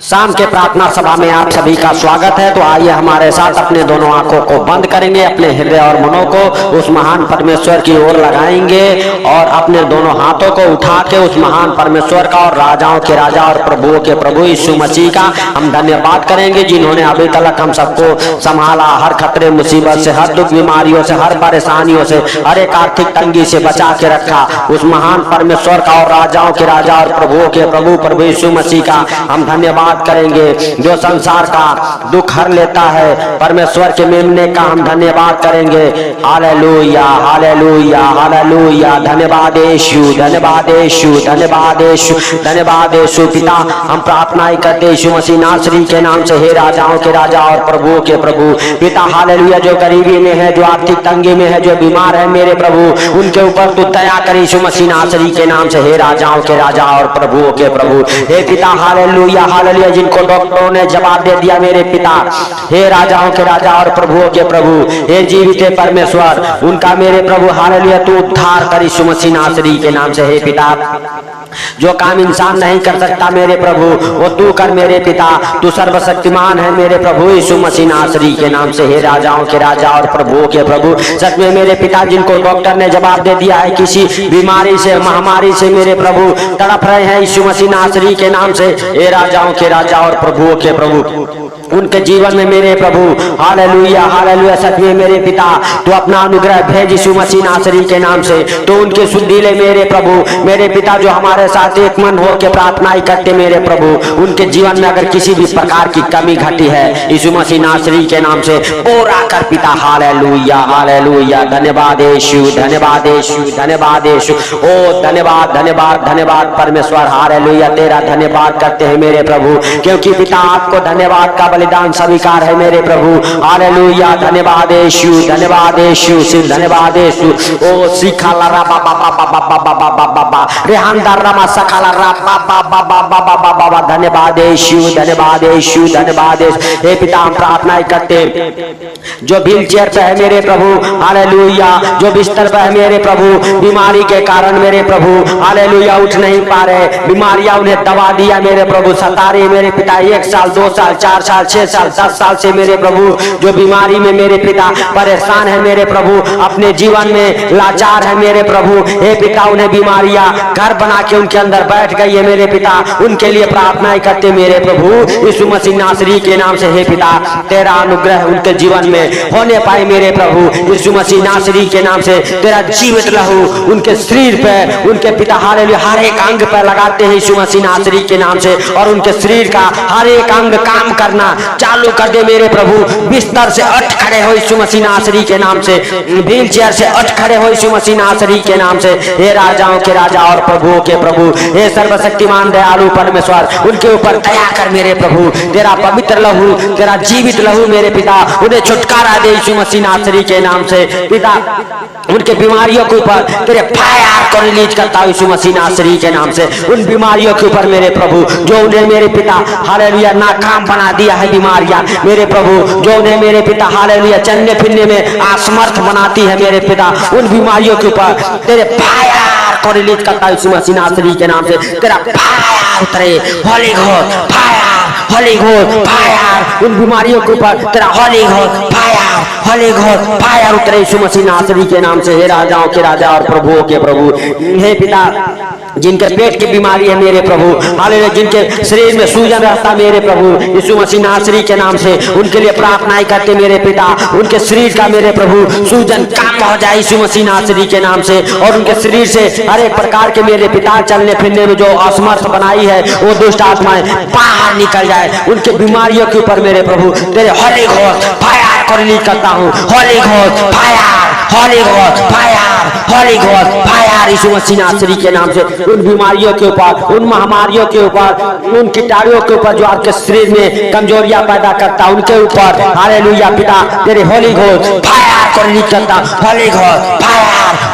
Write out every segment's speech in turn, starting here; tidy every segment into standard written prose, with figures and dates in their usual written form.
शाम के प्रार्थना सभा में आप सभी का स्वागत है। तो आइए हमारे साथ अपने दोनों आंखों को बंद करेंगे, अपने हृदय और मनों को उस महान परमेश्वर की ओर लगाएंगे और अपने दोनों हाथों को उठा के उस महान परमेश्वर का और राजाओं के राजा और प्रभुओं के प्रभु यीशु मसीह का हम धन्यवाद करेंगे, जिन्होंने अभी तक हम सबको संभाला, हर खतरे मुसीबत से, हर दुख बीमारियों से, हर परेशानियों से, हर एक आर्थिक तंगी से बचा के रखा। उस महान परमेश्वर का और राजाओं के राजा और प्रभुओं के प्रभु प्रभु यीशु मसीह का हम धन्यवाद करेंगे, जो संसार का दुख हर लेता है। परमेश्वर के मेमने का हम धन्यवाद करेंगे। Hallelujah hallelujah hallelujah. धन्यवाद यीशु, धन्यवाद यीशु, धन्यवाद यीशु, धन्यवाद यीशु। पिता हम प्रार्थना करते यीशु मसीह नासरी के नाम से, हे राजाओं के राजा और प्रभुओं के प्रभु। पिता हालेलुया, जो गरीबी में है, जो आर्थिक तंगी में है, जो बीमार है मेरे प्रभु, उनके ऊपर तू दया कर यीशु मसीह नासरी के नाम से, हे राजाओं के राजा और प्रभुओं के प्रभु। हे पिता हालेलुया हालेलुया, जिनको डॉक्टरों ने जवाब दे दिया मेरे पिता, हे राजाओं के राजा और प्रभुओं के प्रभु, हे जीवित परमेश्वर, उनका मेरे प्रभु हालेलुया तू उद्धार कर यीशु मसीह नासरी के नाम से। हे पिता, जो काम इंसान नहीं कर सकता मेरे प्रभु, वो तू कर मेरे पिता। तू सर्वशक्तिमान है मेरे प्रभु यीशु मसीह नासरी के नाम से, हे राजाओं के राजा और प्रभुओं के प्रभु। सच में मेरे पिता, जिनको डॉक्टर ने जवाब दे दिया है किसी बीमारी से, महामारी से मेरे प्रभु तड़प रहे हैं यीशु मसीह नासरी के नाम से, हे राजाओं के राजा और प्रभुओं के प्रभु, उनके जीवन में मेरे प्रभु हालेलुया हालेलुया। सच में मेरे पिता, तू अपना अनुग्रह भेज यीशु मसीह नासरी के नाम से। तो उनके शुद्धि ले मेरे प्रभु, मेरे पिता, जो हमारे साथ एक मन हो के प्रार्थनाएं करते मेरे प्रभु, उनके जीवन में अगर किसी भी प्रकार की कमी घटी है यीशु मसीह नासरी के नाम से पूरा कर पिता। Hallelujah hallelujah. धन्यवाद यीशु, धन्यवाद यीशु, धन्यवाद यीशु। ओ धन्यवाद धन्यवाद धन्यवाद परमेश्वर, हालेलुया तेरा धन्यवाद करते हैं मेरे प्रभु, क्योंकि पिता आपको धन्यवाद का बलिदान स्वीकार है मेरे प्रभु। हालेलुया। धन्यवाद यीशु, धन्यवाद यीशु, सिर्फ धन्यवाद यीशु। ओ सिखाला रा बा बा बा बा बा बा बा बा बा बा रेहानदार रमा सखाला रा बा बा बा बा बा बा बा बा बा। धन्यवाद यीशु, धन्यवाद यीशु, धन्यवाद यीशु। हे पिता, हम प्रार्थना करते, जो व्हील चेयर पे है मेरे प्रभु हालेलुया, जो बिस्तर पे है मेरे प्रभु बीमारी के कारण मेरे प्रभु हालेलुया उठ नहीं पा रहे, बीमारियां उन्हें दबा दिया मेरे प्रभु, सता रही मेरे पिता। 1 साल 2 साल 4 साल 6 साल 10 साल से मेरे प्रभु जो बीमारी में मेरे पिता परेशान है मेरे प्रभु, अपने जीवन में लाचार है मेरे प्रभु। हे पिता, उन्हें बीमारियां घर बना के उनके अंदर बैठ गई है मेरे पिता, उनके लिए प्रार्थनाएं करते मेरे प्रभु यीशु मसीह नासरी के नाम से। हे पिता, तेरा अनुग्रह उनके जीवन में होने पाए मेरे प्रभु यीशु मसीह नासरी के नाम से। तेरा जीवित लहू उनके शरीर पे, उनके पिता हालेलुया हर एक अंग पर लगाते हैं यीशु मसीह नासरी के नाम से, और उनके शरीर का हर एक अंग काम करना चालू कर दे मेरे प्रभु। बिस्तर से उठ खड़े हो यीशु मसीह नासरी के नाम से, व्हील चेयर से उठ खड़े हो यीशु मसीह नासरी के नाम से। हे राजाओं के राजा और प्रभुओं के प्रभु, हे सर्वशक्तिमान दयालु परमेश्वर, उनके ऊपर दया कर मेरे प्रभु। तेरा पवित्र लहू, तेरा जीवित लहू मेरे पिता उन्हें छुटकारा दे यीशु मसीह नासरी के नाम से। पिता, उनके बीमारियों के ऊपर तेरे फायर को रिलीज करता हूं यीशु मसीह नासरी के नाम से। उन बीमारियों के ऊपर मेरे प्रभु जो उन्हें मेरे पिता हालेलुया नाकाम बना दिया है, बीमारियां मेरे प्रभु जो उन्हें मेरे पिता हालेलुया चलने फिरने में असमर्थ बनाती है मेरे पिता, उन बीमारियों के ऊपर तेरे फायर को रिलीज करता हूं यीशु मसीह नासरी के नाम से। तेरा फायर उतरे, Holi ghost fire, holy ghost fire, उन बीमारियों के ऊपर तेरा Holi ghost fire, holy ghost fire उतरे यीशु मसीह नासरी के नाम से। हे राजाओं के राजा और प्रभुओं के प्रभु, हे पिता, जिनके पेट की बीमारी है मेरे प्रभु हालेलुया, जिनके शरीर में सूजन रहता मेरे प्रभु यीशु मसीह नासरी के नाम से, उनके लिए प्रार्थनाएं करते मेरे पिता। उनके शरीर का मेरे प्रभु सूजन कम हो जाए यीशु मसीह नासरी के नाम से, और उनके शरीर से हर एक प्रकार के मेरे पिता चलने फिरने में जो असमर्थ बनाई है वो दुष्ट आत्माएं बाहर निकल जाए। उनके बीमारियों के ऊपर मेरे प्रभु तेरे होली घोस्ट फायर को रिलीज करता हूँ। Holy ghost fire, holy ghost fire, holy ghost fire यीशु मसीह नासरी के नाम से। उन बीमारियों के ऊपर, उन महामारियों के ऊपर, उन कीटाणुओं के ऊपर जो आपके शरीर में कमजोरियां पैदा करता उनके ऊपर हालेलुया पिता तेरे होली घोस्ट फायर को रिलीज करता। Holy ghost fire,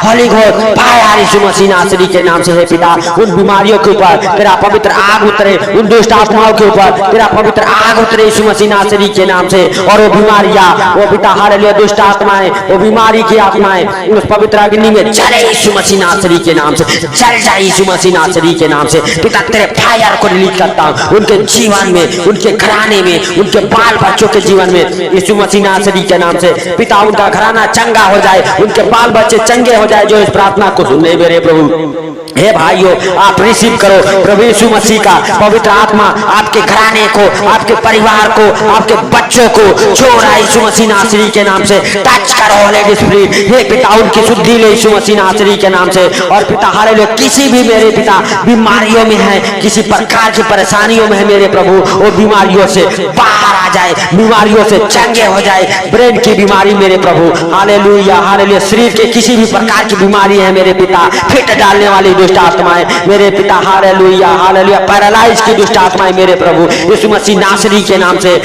holy ghost fire यीशु मसीह नासरी के नाम से। हे पिता, उन बीमारियों के ऊपर तेरा पवित्र आग उतरे, उन दुष्ट आत्माओं के ऊपर तेरा पवित्र आग उतरे यीशु मसीह नासरी के नाम से। और वो बीमारियां, वो पिता हालेलुया दुष्ट आत्माएं, वो बीमारी की आत्माएं उस पवित्र अग्नि में जले यीशु मसीह नासरी के नाम से, जल जाए यीशु मसीह नासरी के नाम से। पिता तेरे फायर को रिलीज करता हूँ उनके जीवन में, उनके घराने में, उनके बाल बच्चों के जीवन में यीशु मसीह नासरी के नाम से। पिता उनका घराना चंगा हो जाए, उनके बाल बच्चे चंगे हो जाए जो इस प्रार्थना को सुने मेरे प्रभु। हे भाइयों, आप रिसीव करो प्रभु यीशु मसीह का पवित्र आत्मा आपके घराने को, आपके परिवार को, आपके बच्चों को छू रहा है यीशु मसीह नासरी के नाम से। टच करो होली स्पिरिट। हे पिता उनकी शुद्धि ले यीशु मसीह नासरी के नाम से। और पिता हालेलुया, किसी भी मेरे पिता बीमारियों में है, किसी प्रकार की परेशानियों में है मेरे प्रभु, वो बीमारियों से बाहर आ जाए, बीमारियों से चंगे हो जाए। ब्रेन की बीमारी मेरे प्रभु, हालेलुया हालेलुया, शरीर के किसी भी प्रकार की बीमारी है मेरे पिता, फिट डालने वाली दुष्ट आत्माएं मेरे पिता, हालेलुया हालेलुया, पैरालाइज की दुष्ट आत्माएं मेरे प्रभु यीशु मसीह नासरी के नाम से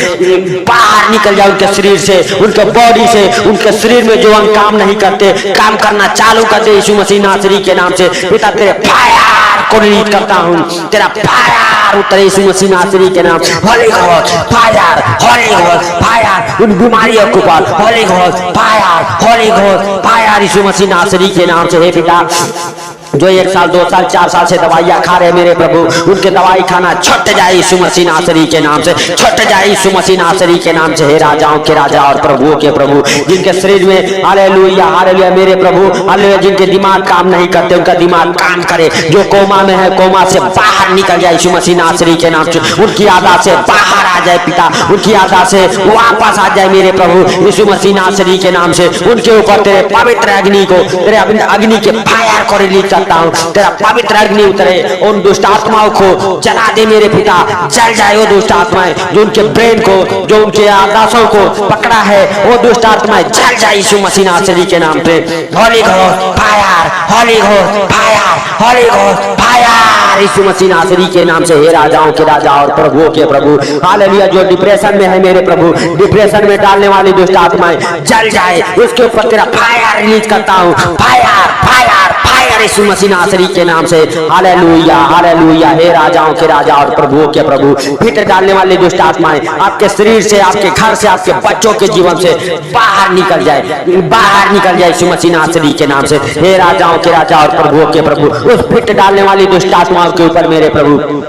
बाहर निकल जाए उनके शरीर से, उनके बॉडी से, उनके शरीर में जो अंग काम नहीं करते काम करना चालू कर दे यीशु मसीह नासरी के नाम से। पिता तेरे फायर को रिलीज करता हूँ, तेरा फायर उतरे यीशु मसीह नासरी के नाम। होली घोष फायर, होली घोष फायर उन बीमारियों के ऊपर, होली घोष फायर, होली घोष फायर यीशु मसीह नासरी के नाम से। हे पिता जो 1 साल 2 साल 4 साल से दवाइयां खा रहे मेरे प्रभु, उनके दवाई खाना छुट जाए यीशु मसीह नासरी के नाम से, छुट जाए यीशु मसीह नासरी के नाम से। हे राजाओं के राजा और प्रभुओं के प्रभु, जिनके शरीर में हालेलुया हालेलुया मेरे प्रभु हालेलुया, जिनके दिमाग काम नहीं करते उनका दिमाग काम करे, जो कोमा में है कोमा से बाहर निकल जाए यीशु मसीह नासरी के नाम से, उनकी आदत से बाहर आ जाए पिता, उनकी आदत से वापस आ जाए मेरे प्रभु यीशु मसीह नासरी के नाम से। उनके ऊपर तेरे पवित्र अग्नि को, तेरे अग्नि के फायर को रिलीज करता हूं, तेरा पवित्र अग्नि उतरे, उन दुष्ट आत्माओं को जला दे मेरे पिता, जल जाए वो दुष्ट आत्माएं जो उनके ब्रेन को, जो उनके आकाशों को पकड़ा है, वो दुष्ट आत्माएं जल जाए यीशु मसीह नासरी के नाम पे। होली घोष फायर, होली घोष फायर, होली घोष फायर यीशु मसीह नासरी के नाम से। हे राजाओं के राजा और प्रभुओं के प्रभु, हालेलुया, जो डिप्रेशन में है मेरे प्रभु, डिप्रेशन में डालने वाली दुष्ट आत्माएं जल जाए, उसके ऊपर तेरा फायर रिलीज करता हूँ, फायर फायर फायर यीशु मसीह नासरी के नाम से। हालेलुया हालेलुया, हे राजाओं के राजा और प्रभुओं के प्रभु, फिट डालने वाली दुष्ट आत्माएं आपके शरीर से, आपके घर से, आपके बच्चों के जीवन से बाहर निकल जाए, बाहर निकल जाए यीशु मसीह नासरी के नाम से। हे राजाओं के राजा और प्रभुओं के प्रभु, उस फिट डालने वाली दुष्ट आत्माओं के ऊपर मेरे प्रभु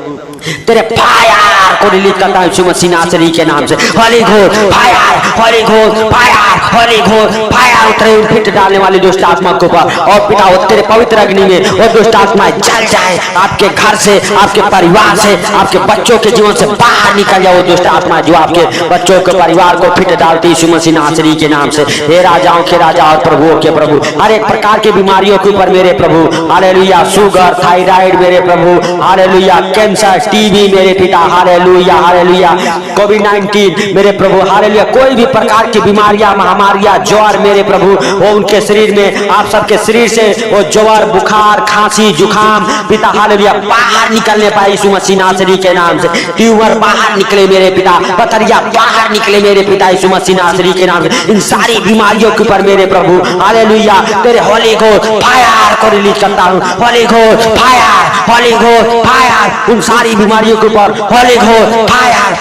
तेरे फायर को रिलीज करता हूं यीशु मसीह नासरी के नाम से। होली घोष फायर, होली घोष फायर, होली घोष फायर उतरे उन फिट डालने वाली दुष्ट आत्मा के ऊपर, और पिता तेरे पवित्र अग्नि में वो दुष्ट आत्माएं जल जाए, आपके घर से, आपके परिवार से, आपके बच्चों के जीवन से बाहर निकल जाए वो दुष्ट आत्मा जो आपके बच्चों के परिवार को फिट डालती यीशु मसीह नासरी के नाम से। हे राजाओं के राजा और प्रभुओं के प्रभु, हर एक प्रकार की बीमारियों के ऊपर मेरे प्रभु, हालेलुया, शुगर, थायराइड मेरे प्रभु, हालेलुया, कैंसर, टीबी मेरे पिता, हालेलुया हालेलुया, कोविड-19 मेरे प्रभु, हालेलुया, कोई भी प्रकार की बीमारियां, महामारियां, ज्वर मेरे प्रभु, वो उनके शरीर में, आप सबके शरीर से वो ज्वर, बुखार, खांसी, जुखाम पिता, हालेलुया, बाहर निकलने पाए यीशु मसीह नासरी के नाम से। ट्यूमर बाहर निकले मेरे पिता, पथरिया बाहर निकले मेरे पिता यीशु मसीह नासरी के नाम से। इन सारी बीमारियों के ऊपर मेरे प्रभु, हालेलुया, तेरे होली घोष फायर को रिलीज करता हूँ, होली घोष फायर, होली घोष फायर उन सारी बीमारियों के ऊपर, होली घोष फायर,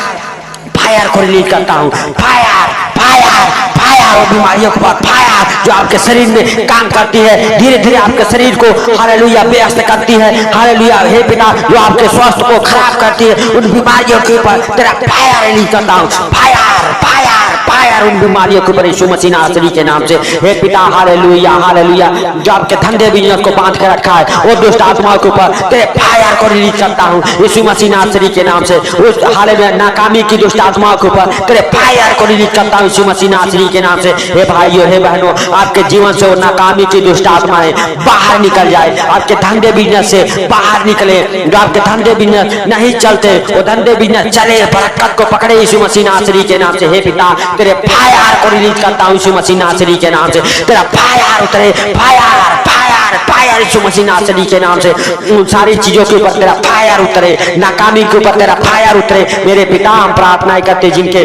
फायर को रिलीज करता हूँ, फायर फायर फायर बीमारियों के ऊपर फायर जो आपके शरीर में काम करती है, धीरे धीरे आपके शरीर को हालेलुया व्यस्त करती है, हालेलुया, हे पिता, जो आपके स्वास्थ्य को खराब करती है, उन बीमारियों के ऊपर तेरा फायर रिलीज करता हूँ, फायर फायर फायर उन बीमारियों के ऊपर यीशु मसीह नासरी के नाम से। हे पिता, हालेलुया हालेलुया, जो आपके धंधे बिजनेस को बांध के रखा है वो दुष्ट आत्माओं के ऊपर तेरे फायर को रिलीज करता हूँ यीशु मसीह नासरी के नाम से। उस हालेलुया, नाकामी की दुष्ट आत्माओं के ऊपर तेरे फायर को रिलीज करता हूँ यीशु मसीह नासरी के नाम से। हे भाइयों, हे बहनों, आपके जीवन से वो नाकामी की दुष्ट आत्माएं बाहर निकल जाए, आपके धंधे बिजनेस से बाहर निकले, जो आपके धंधे बिजनेस नहीं चलते वो धंधे बिजनेस चले, बरकत को पकड़े यीशु मसीह नासरी के नाम से। हे पिता, तेरे फायर को रिलीज करता हूँ यीशु मसीह नासरी के नाम से, तेरा फायर उतरे, फायर फायर फायर यीशु मसीह नासरी के नाम से। उन सारी चीजों के ऊपर तेरा फायर उतरे, नाकामी के ऊपर तेरा फायर उतरे मेरे पिता। हम प्रार्थनाएं करते जिनके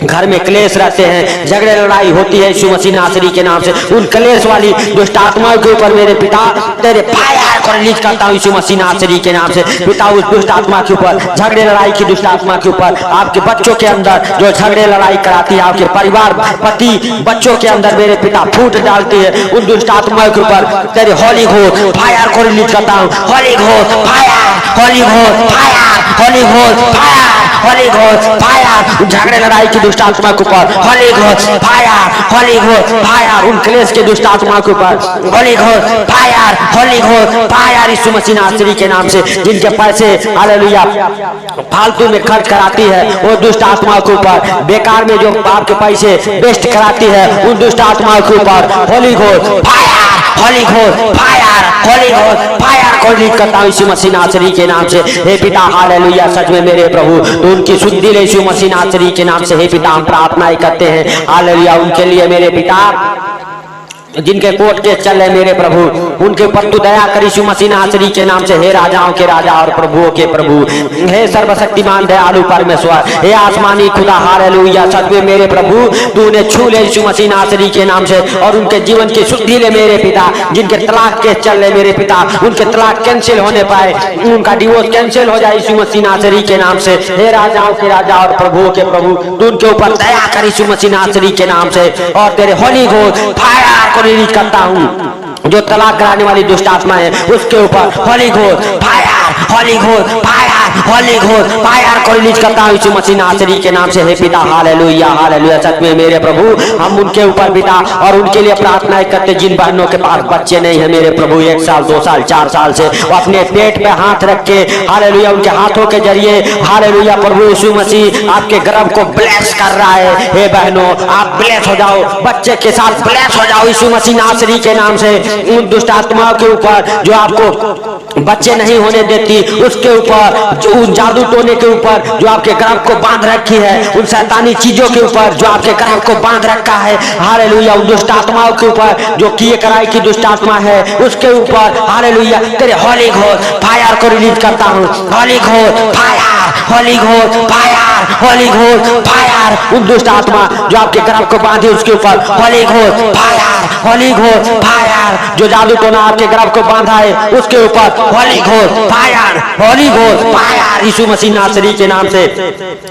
घर में क्लेश रहते हैं, झगड़े लड़ाई होती है यीशु मसीह नासरी के नाम से, उन क्लेश वाली दुष्ट आत्माओं के ऊपर मेरे पिता तेरे फायर को को रिलीज करता हूँ यीशु मसीह नासरी के नाम से। पिता उस दुष्ट आत्मा के ऊपर, झगड़े लड़ाई की दुष्ट आत्मा के ऊपर, आपके बच्चों के अंदर जो झगड़े लड़ाई कराती है, आपके परिवार पति बच्चों के अंदर मेरे पिता फूट डालती है, उन दुष्ट आत्मा के ऊपर तेरे होली घोस्ट फायर को रिलीज करता हूँ। Holy ghost fire, holy ghost fire, holy ghost fire, holy ghost fire, झगड़े लड़ाई की दुष्ट आत्मा के ऊपर holy ghost fire, holy ghost fire, उन क्लेश के दुष्ट आत्मा के ऊपर holy ghost fire, holy ghost fire यीशु मसीह नासरी के नाम से। जिनके पैसे हालेलुया फालतू में खर्च कराती है, वो दुष्ट आत्मा के ऊपर बेकार में जो आपके पैसे वेस्ट कराती है, उन दुष्ट आत्मा के ऊपर holy ghost fire, holy ghost fire, holy ghost fire को रिलीज करता हूँ यीशु मसीह नासरी के नाम से। हे पिता हालेलुया, सच में मेरे प्रभु तो उनकी शुद्धि ले यीशु मसीह नासरी के नाम से। हे पिता हम प्रार्थना करते हैं हालेलुया उनके लिए मेरे पिता, जिनके कोर्ट के चल रहे मेरे प्रभु, उनके ऊपर तू दया कर यीशु मसीह नासरी के नाम से। हे राजाओं के राजा और प्रभुओं के प्रभु, हे सर्वशक्तिमान दयालु परमेश्वर, हे आसमानी खुदा हालेलुया, सच में मेरे प्रभु तू उन्हें छू ले यीशु मसीह नासरी के नाम से और उनके जीवन की शुद्धि ले मेरे पिता। जिनके तलाक के चल रहे मेरे पिता, उनके तलाक कैंसिल होने पाए, उनका डिवोर्स कैंसिल हो जाए यीशु मसीह नासरी के नाम से। हे राजाओं के राजा और प्रभुओं के प्रभु, तू उनके ऊपर दया कर यीशु मसीह नासरी के नाम से और तेरे होली घोस्ट फायर रिलीज करता हूँ। जो तलाक कराने वाली दुष्ट आत्मा है उसके ऊपर holy ghost fire, holy ghost fire, holy ghost fire को रिलीज करता हूँ यीशु मसीह नासरी के नाम से। हे पिता हालेलुया, हालेलुया, सच में मेरे प्रभु हम उनके ऊपर पिता और उनके लिए प्रार्थनाएं करते जिन बहनों के पास बच्चे नहीं है मेरे प्रभु, 1 साल 2 साल 4 साल से वो अपने पेट पे हाथ रख के हालेलुया उनके हाथों के जरिए हालेलुया प्रभु यीशु मसीह आपके गर्भ को ब्लेस कर रहा है। हे बहनों आप ब्लेस हो जाओ, बच्चे के साथ ब्लेस हो जाओ यीशु मसीह नासरी के नाम से। उन दुष्ट आत्माओं के ऊपर जो आपको बच्चे नहीं होने देती, उसके ऊपर जो उन जादू टोने के ऊपर जो आपके गर्भ को बांध रखी है, उन शैतानी चीजों के ऊपर जो आपके गर्भ को बांध रखा है हालेलुया, उन दुष्ट आत्माओं के ऊपर जो किए कराई की दुष्ट आत्मा है उसके ऊपर हालेलुया तेरे होली घोस्ट फायर को रिलीज करता हूँ। Holy ghost fire, holy ghost fire, holy ghost fire, उन दुष्ट आत्मा जो आपके गर्भ को बांधे उसके ऊपर holy ghost fire, holy ghost fire, जो जादू टोना आपके गर्भ को बांधा है उसके ऊपर holy ghost fire, holy ghost fire यीशु मसीह नासरी के नाम से।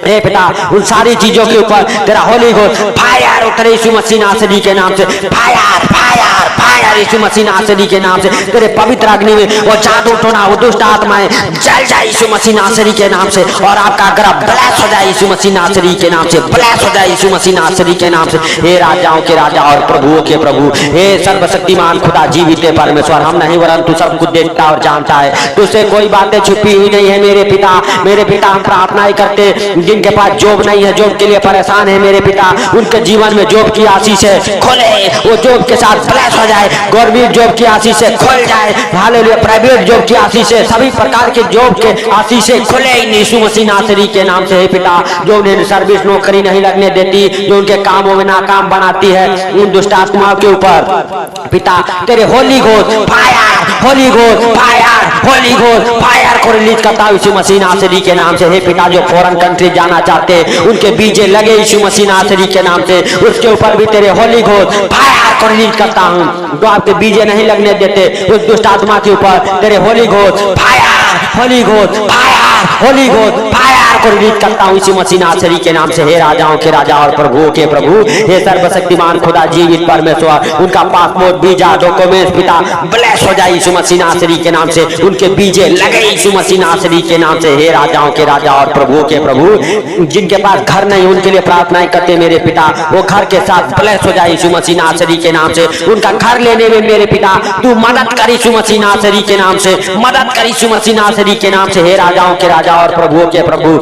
हे पिता उन सारी चीजों के ऊपर तेरा होली घोस्ट फायर उतरे यीशु मसीह नासरी के नाम से। फायर फायर फायर यीशु मसीह नासरी के नाम से। तेरे पवित्र अग्नि में वो जादू टोना वो दुष्ट आत्माएं जल जाए यीशु मसीह नासरी के नाम से और आपका गर्भ ब्लेस हो जाए यीशु मसीह नासरी के नाम से, ब्लेस हो जाए यीशु मसीह नासरी के नाम से। हे राजाओं के राजा और प्रभुओं के प्रभु, हे सर्वशक्तिमान खुदा जीवित परमेश्वर, हम नहीं वरन तू सब कुछ देखता और जानता है, तुझसे कोई बातें छुपी हुई नहीं है मेरे पिता। मेरे पिता हम प्रार्थनाएं करते जिनके पास जॉब नहीं है, जॉब के लिए परेशान है मेरे पिता, उनके जीवन में जॉब की आशीष है खोले, वो जॉब के साथ ब्लेस हो जाए, गवर्नमेंट जॉब की आशीष से खुल जाए हालेलुया, प्राइवेट जॉब की आशीष से सभी प्रकार के जॉब के आशीष से खुले यीशु मसीह नासरी के नाम से। हे पिता जो उन्हें सर्विस नौकरी नहीं लगने देती, जो उनके कामों में नाकाम बनाती है, उन दुष्ट आत्माओं के ऊपर पिता तेरे holy ghost fire, holy ghost fire, holy ghost fire को रिलीज करता हूं यीशु मसीह नासरी के नाम से। हे पिता जो फॉरेन कंट्री जाना चाहते हैं उनके बीजे लगे यीशु मसीह नासरी के नाम से, उसके ऊपर भी तेरे होली घोस्ट फायर को रिलीज करता हूं। जो आपके बीजे नहीं लगने देते उस दुष्ट आत्मा के ऊपर तेरे holy ghost fire, holy ghost fire, holy ghost fire को रिलीज करता हूं यीशु मसीह नासरी के नाम से। हे राजाओं के राजा और प्रभुओं के प्रभु, हे सर्वशक्तिमान खुदा जीवित परमेश्वर, उनका पासपोर्ट वीजा डॉक्यूमेंट पिता ब्लेस हो जाए यीशु मसीह नासरी के नाम से, उनके बीजे लगे यीशु मसीह नासरी के नाम से। हे राजाओं के राजा और प्रभुओं के प्रभु, जिनके पास घर नहीं उनके लिए प्रार्थनाएं करते मेरे पिता, वो घर के साथ ब्लेस हो जाए यीशु मसीह नासरी के नाम से। उनका घर लेने में मेरे पिता तू मदद कर यीशु मसीह नासरी के नाम से, मदद कर यीशु मसीह नासरी के नाम से। हे राजाओं के राजा और प्रभुओं के प्रभु,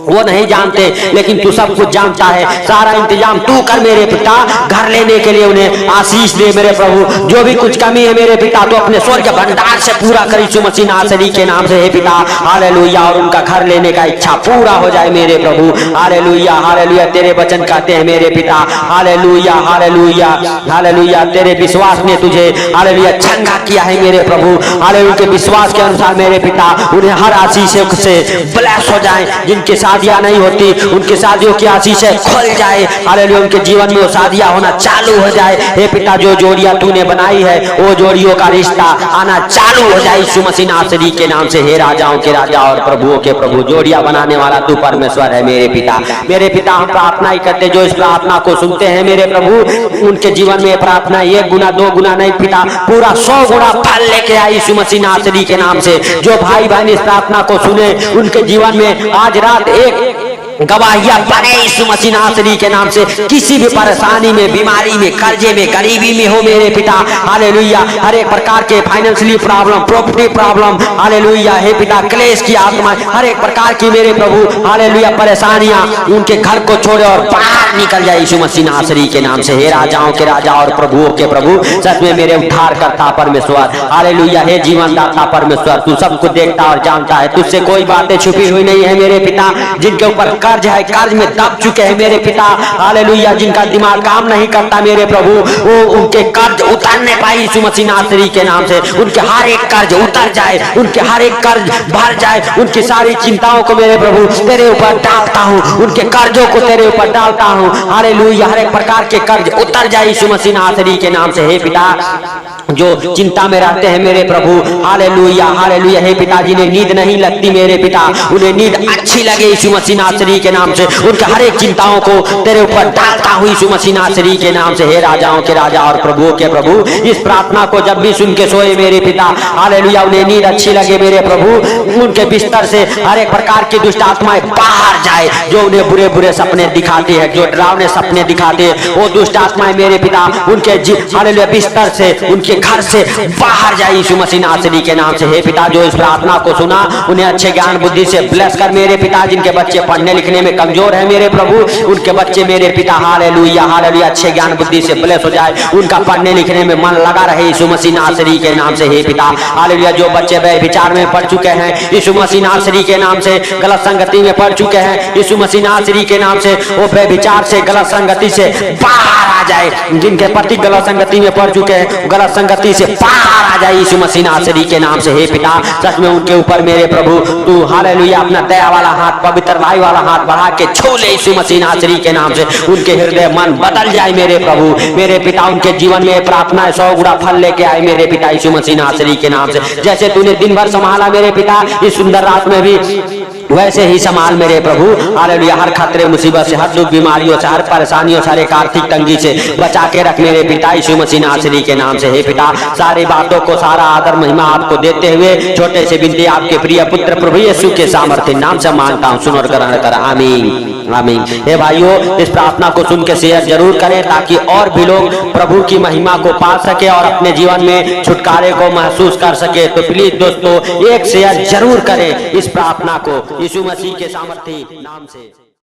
वो नहीं जानते लेकिन तू सब कुछ जानता है, सारा इंतजाम तू कर मेरे पिता, घर लेने के लिए उन्हें आशीष दे मेरे प्रभु। जो भी कुछ कमी है मेरे पिता तो अपने स्वर्ग भंडार से पूरा कर यीशु मसीह नासरी के नाम से। हे पिता हालेलुया, और उनका घर लेने का इच्छा पूरा हो जाए मेरे प्रभु। हालेलुया, हालेलुया, तेरे वचन कहते हैं मेरे पिता हालेलुया, हालेलुया, हालेलुया, तेरे विश्वास ने तुझे हालेलुया चंगा किया है मेरे प्रभु। हालेलुया, के विश्वास के अनुसार मेरे पिता उन्हें हर आशीष से ब्लेस हो जाए, जिनके साथ शादियां नहीं होती, उनकी शादियों की आशीषें खुल जाए, हालेलुया, उनके जीवन में वो शादियां होना चालू हो जाए। हे पिता, जो जोड़ियां तूने बनाई है वो जोड़ियों का रिश्ता आना चालू हो जाए यीशु मसीह नासरी के नाम से। हे राजाओं के राजा और प्रभुओं के प्रभु, जोड़ियां बनाने वाला तू परमेश्वर है मेरे पिता। मेरे पिता, हम प्रार्थना ही करते जो इस प्रार्थना को सुनते हैं मेरे प्रभु, उनके जीवन में प्रार्थना 1 गुना 2 गुना नहीं पिता, पूरा 100 गुना फल लेके आए यीशु मसीह नासरी के नाम से। जो भाई बहन इस प्रार्थना को सुने, उनके जीवन में आज रात एक गवाहियां बने यीशु मसीह नासरी के नाम से। किसी भी परेशानी में, बीमारी में, कर्जे में, गरीबी में हो मेरे पिता, हालेलुया, हर एक प्रकार के financially problem, property problem, hallelujah, हे पिता, क्लेश की आत्मा, हर एक प्रकार की मेरे प्रभु, हालेलुया, परेशानियां उनके घर को छोड़े और बाहर निकल जाए यीशु मसीह नासरी के नाम से। हे राजाओं के राजा और प्रभुओं के प्रभु, सच में मेरे उद्धार करता परमेश्वर, हालेलुया, हे जीवन दाता परमेश्वर, तू सब कुछ देखता और जानता है, तुझसे कोई बातें छुपी हुई नहीं है मेरे पिता। जिनके ऊपर कर्ज है, कर्ज में दब चुके हैं मेरे पिता, हालेलुया, जिनका दिमाग काम नहीं करता मेरे प्रभु, वो उनके कर्ज उतारने पाए यीशु मसीह नासरी के नाम से। उनके हर एक कर्ज उतर जाए, उनके हर एक कर्ज भर जाए, उनकी सारी चिंताओं को मेरे प्रभु तेरे ऊपर डालता हूँ, उनके कर्जों को तेरे ऊपर डालता हूँ, हालेलुया, हर एक प्रकार के कर्ज उतर जाए यीशु मसीह नासरी के नाम से। हे पिता, जो चिंता में रहते हैं मेरे प्रभु, हालेलुया, हालेलुया, हे पिता, जिन्हें नींद नहीं लगती मेरे पिता, उन्हें नींद अच्छी लगे यीशु मसीह नासरी के नाम से। उनके हर एक चिंताओं को तेरे ऊपर डालता हूँ यीशु मसीह नासरी के नाम से। हे राजाओं के राजा और प्रभुओं के प्रभु, इस प्रार्थना को जब भी सुन के सोए मेरे पिता, हालेलुया, उन्हें नींद अच्छी लगे मेरे प्रभु, उनके बिस्तर से हर एक प्रकार की दुष्ट आत्माएं बाहर जाए, जो उन्हें बुरे बुरे सपने दिखाती है, जो डरावने सपने दिखाते हैं, वो दुष्ट आत्माएं मेरे पिता उनके हालेलुया बिस्तर से, उनके घर से बाहर जाए यीशु मसीह नासरी के नाम से। हे पिता, जो इस प्रार्थना को सुना उन्हें अच्छे ज्ञान बुद्धि से ब्लेस कर मेरे पिता। जिनके बच्चे पढ़ने लिखने में कमजोर है मेरे प्रभु, उनके बच्चे मेरे पिता, हालेलुया, हालेलुया, अच्छे ज्ञान बुद्धि से ब्लेस हो जाए, उनका पढ़ने लिखने में मन लगा रहे यीशु मसीह नासरी के नाम से। हे पिता, हालेलुया, जो बच्चे व्यभिचार में पड़ चुके हैं यीशु मसीह नासरी के नाम से, गलत संगति में पड़ चुके हैं यीशु मसीह नासरी के नाम से, वो व्यभिचार से, गलत संगति से बाहर आ जाए। जिनके पति गलत संगति में पड़ चुके हैं, गलत संगति से बाहर आ जाए यीशु मसीह नासरी के नाम से। हे पिता, सच में उनके ऊपर मेरे प्रभु तू, हालेलुया, अपना दया वाला हाथ, पवित्र भाई वाला हाथ बढ़ा के छू ले यीशु मसीह नासरी के नाम से। उनके हृदय मन बदल जाए मेरे प्रभु, मेरे पिता, उनके जीवन में प्रार्थना 100 गुना फल लेके आए मेरे पिता यीशु मसीह नासरी के नाम से। जैसे तूने दिन भर संभाला मेरे पिता, इस सुंदर रात में भी वैसे ही संभाल मेरे प्रभु, हालेलुया, हर खतरे मुसीबत से, हर दुख बीमारियों से, हर परेशानियों से, हर एक आर्थिक तंगी से बचा के रख मेरे पिता यीशु मसीह नासरी के नाम से। हे पिता, सारी बातों को सारा आदर महिमा आपको देते हुए छोटे से बिनती आपके प्रिय पुत्र प्रभु यीशु के सामर्थ्य नाम से मांगता हूँ, सुन और ग्रहण कर, आमीन, आमीन। हे भाइयों, इस प्रार्थना को सुन के शेयर जरूर करें ताकि और भी लोग प्रभु की महिमा को पा सके और अपने जीवन में छुटकारे को महसूस कर सके। तो प्लीज दोस्तों, एक शेयर जरूर करें इस प्रार्थना को यीशु मसीह के सामर्थ्य नाम से।